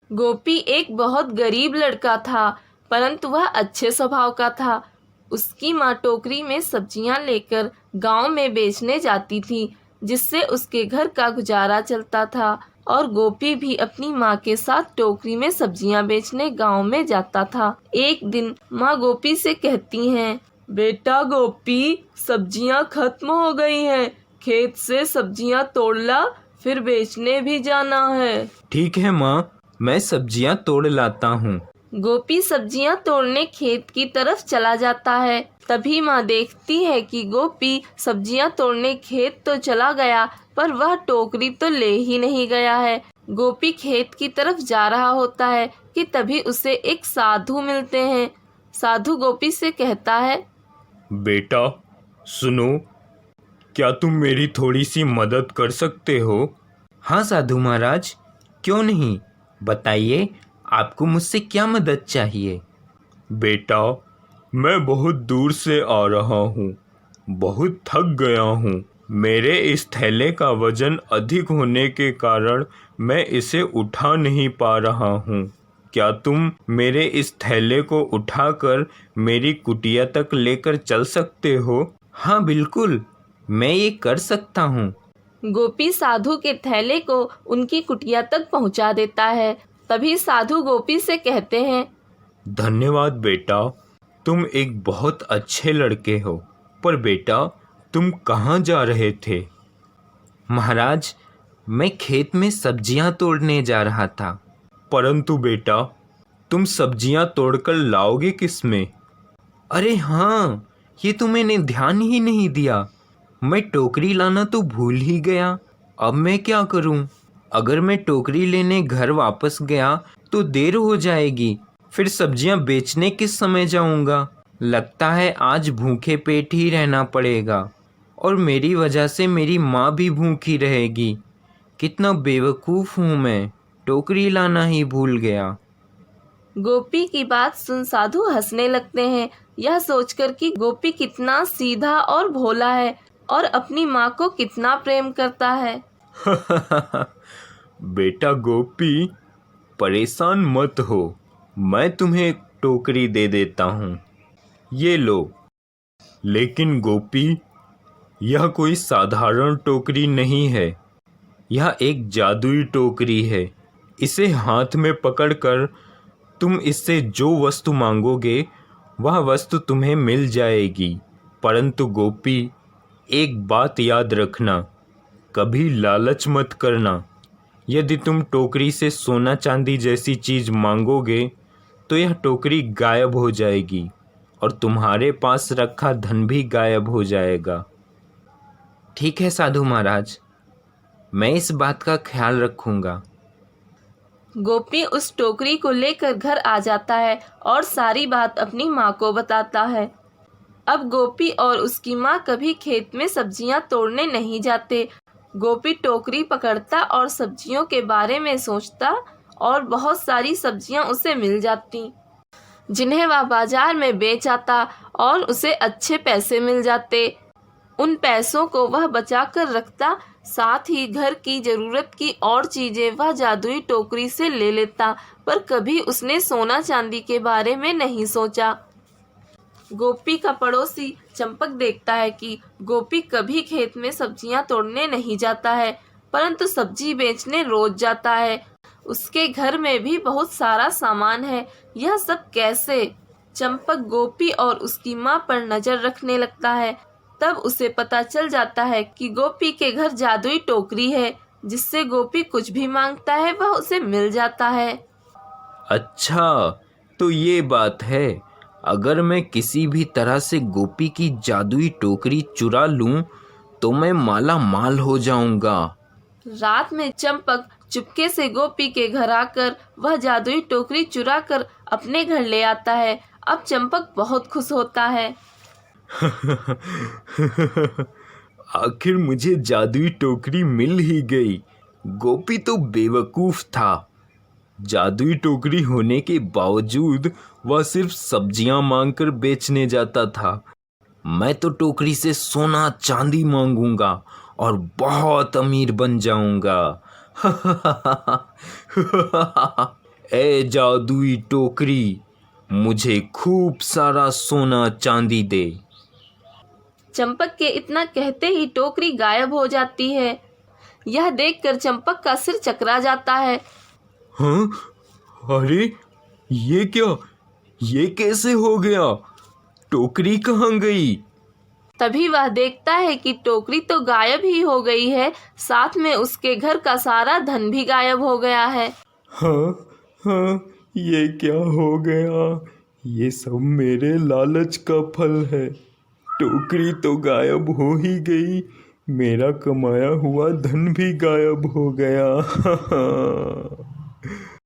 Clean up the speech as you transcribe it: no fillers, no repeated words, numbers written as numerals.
गोपी एक बहुत गरीब लड़का था, परंतु वह अच्छे स्वभाव का था। उसकी माँ टोकरी में सब्जियां लेकर गांव में बेचने जाती थी, जिससे उसके घर का गुजारा चलता था। और गोपी भी अपनी माँ के साथ टोकरी में सब्जियां बेचने गांव में जाता था। एक दिन माँ गोपी से कहती हैं, बेटा गोपी, सब्जियां खत्म हो गई हैं, खेत से सब्जियां तोड़ ला, फिर बेचने भी जाना है। ठीक है माँ, मैं सब्जियाँ तोड़ लाता हूँ। गोपी सब्जियां तोड़ने खेत की तरफ चला जाता है। तभी माँ देखती है कि गोपी सब्जियां तोड़ने खेत तो चला गया, पर वह टोकरी तो ले ही नहीं गया है। गोपी खेत की तरफ जा रहा होता है कि तभी उसे एक साधु मिलते हैं। साधु गोपी से कहता है, बेटा सुनो, क्या तुम मेरी थोड़ी सी मदद कर सकते हो? हाँ साधु महाराज, क्यों नहीं, बताइए आपको मुझसे क्या मदद चाहिए? बेटा, मैं बहुत दूर से आ रहा हूँ, बहुत थक गया हूँ। मेरे इस थैले का वजन अधिक होने के कारण मैं इसे उठा नहीं पा रहा हूँ। क्या तुम मेरे इस थैले को उठाकर मेरी कुटिया तक लेकर चल सकते हो? हाँ बिल्कुल, मैं ये कर सकता हूँ। गोपी साधु के थैले को उनकी कुटिया तक पहुंचा देता है। तभी साधु गोपी से कहते हैं, धन्यवाद बेटा, तुम एक बहुत अच्छे लड़के हो। पर बेटा, तुम कहाँ जा रहे थे? महाराज, मैं खेत में सब्जियां तोड़ने जा रहा था। परंतु बेटा, तुम सब्जियां तोड़कर लाओगे किस में? अरे हाँ, ये तो मैंने ध्यान ही नहीं दिया। मैं टोकरी लाना तो भूल ही गया। अब मैं क्या करूं? अगर मैं टोकरी लेने घर वापस गया तो देर हो जाएगी। फिर सब्जियां बेचने किस समय जाऊंगा? लगता है आज भूखे पेट ही रहना पड़ेगा और मेरी वजह से मेरी माँ भी भूखी रहेगी। कितना बेवकूफ़ हूँ मैं, टोकरी लाना ही भूल गया। गोपी की बात सुन साधु हंसने लगते हैं, यह सोचकर कि गोपी कितना सीधा और भोला है और अपनी माँ को कितना प्रेम करता है। बेटा गोपी, परेशान मत हो, मैं तुम्हें एक टोकरी दे देता हूँ, ये लो। लेकिन गोपी, यह कोई साधारण टोकरी नहीं है, यह एक जादुई टोकरी है। इसे हाथ में पकड़कर तुम इससे जो वस्तु मांगोगे वह वस्तु तुम्हें मिल जाएगी। परंतु गोपी, एक बात याद रखना, कभी लालच मत करना। यदि तुम टोकरी से सोना चांदी जैसी चीज़ मांगोगे तो यह टोकरी गायब हो जाएगी और तुम्हारे पास रखा धन भी गायब हो जाएगा। ठीक है साधु महाराज, मैं इस बात का ख्याल रखूंगा। गोपी उस टोकरी को लेकर घर आ जाता है और सारी बात अपनी माँ को बताता है। अब गोपी और उसकी माँ कभी खेत में सब्जियां तोड़ने नहीं जाते। गोपी टोकरी पकड़ता और सब्जियों के बारे में सोचता और बहुत सारी सब्जियां उसे मिल जाती, जिन्हें वह बाजार में बेच आता और उसे अच्छे पैसे मिल जाते। उन पैसों को वह बचा कर रखता, साथ ही घर की ज़रूरत की और चीज़ें वह जादुई टोकरी से ले लेता, पर कभी उसने सोना चांदी के बारे में नहीं सोचा। गोपी का पड़ोसी चंपक देखता है कि गोपी कभी खेत में सब्जियां तोड़ने नहीं जाता है, परंतु सब्जी बेचने रोज जाता है। उसके घर में भी बहुत सारा सामान है, यह सब कैसे? चंपक गोपी और उसकी माँ पर नजर रखने लगता है। तब उसे पता चल जाता है कि गोपी के घर जादुई टोकरी है, जिससे गोपी कुछ भी मांगता है वह उसे मिल जाता है। अच्छा, तो ये बात है। अगर मैं किसी भी तरह से गोपी की जादुई टोकरी चुरा लूं तो मैं माला माल हो जाऊंगा। रात में चंपक चुपके से गोपी के घर आकर वह जादुई टोकरी चुरा कर अपने घर ले आता है। अब चंपक बहुत खुश होता है। आखिर मुझे जादुई टोकरी मिल ही गई। गोपी तो बेवकूफ था। जादुई टोकरी होने के बावजूद वह सिर्फ सब्जियां मांगकर बेचने जाता था। मैं तो टोकरी से सोना चांदी मांगूंगा और बहुत अमीर बन जाऊंगा। ए जादुई टोकरी, मुझे खूब सारा सोना चांदी दे। चंपक के इतना कहते ही टोकरी गायब हो जाती है। यह देखकर चंपक का सिर चकरा जाता है। हाँ, अरे ये क्या, ये कैसे हो गया? टोकरी कहाँ गई? तभी वह देखता है कि टोकरी तो गायब ही हो गई है, साथ में उसके घर का सारा धन भी गायब हो गया है। हाँ हाँ, ये क्या हो गया? ये सब मेरे लालच का फल है। टोकरी तो गायब हो ही गई, मेरा कमाया हुआ धन भी गायब हो गया।